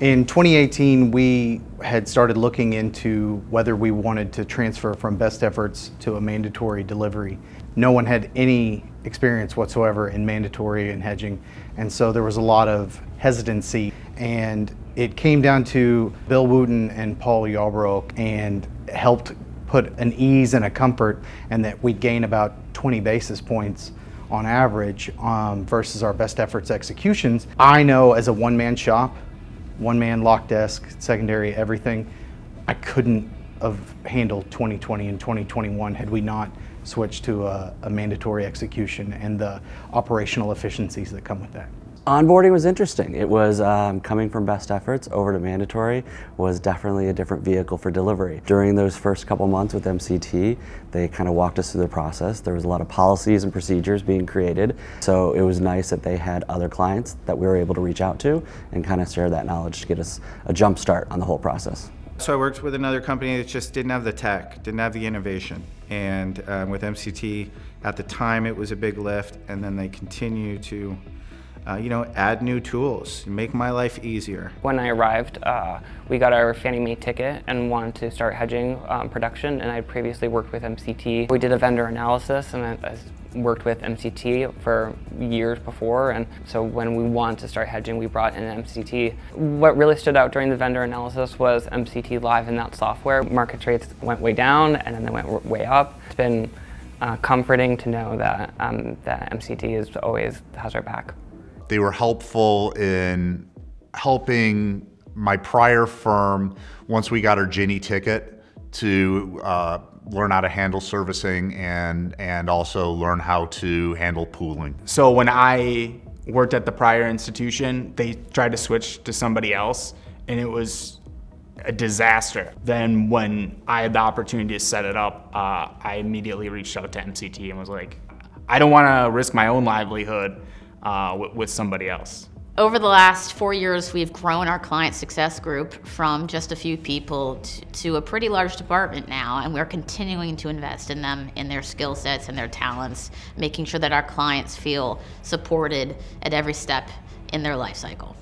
In 2018, we had started looking into whether we wanted to transfer from best efforts to a mandatory delivery. No one had any experience whatsoever in mandatory and hedging, and so there was a lot of hesitancy. And it came down to Bill Wooten and Paul Yarbrough, and helped put an ease and a comfort, and that we'd gain about 20 basis points on average versus our best efforts executions. I know as a one-man shop, one-man lock desk, secondary, everything, I couldn't have handled 2020 and 2021 had we not switched to a mandatory execution and the operational efficiencies that come with that. Onboarding was interesting. It was coming from best efforts over to mandatory was definitely a different vehicle for delivery. During those first couple months with MCT, they kind of walked us through the process. There was a lot of policies and procedures being created. So it was nice that they had other clients that we were able to reach out to and kind of share that knowledge to get us a jump start on the whole process. So I worked with another company that just didn't have the tech, didn't have the innovation. And with MCT, at the time it was a big lift, and then they continue to add new tools, make my life easier. When I arrived, we got our Fannie Mae ticket and wanted to start hedging production, and I had previously worked with MCT. We did a vendor analysis, and I worked with MCT for years before, and so when we wanted to start hedging, we brought in MCT. What really stood out during the vendor analysis was MCT Live in that software. Market rates went way down, and then they went way up. It's been comforting to know that, that MCT always has our back. They were helpful in helping my prior firm, once we got our Ginny ticket, to learn how to handle servicing and also learn how to handle pooling. So when I worked at the prior institution, they tried to switch to somebody else, and it was a disaster. Then when I had the opportunity to set it up, I immediately reached out to MCT and was like, I don't want to risk my own livelihood with somebody else. Over the last 4 years, we've grown our client success group from just a few people to a pretty large department now, and we're continuing to invest in them, in their skill sets and their talents, making sure that our clients feel supported at every step in their life cycle.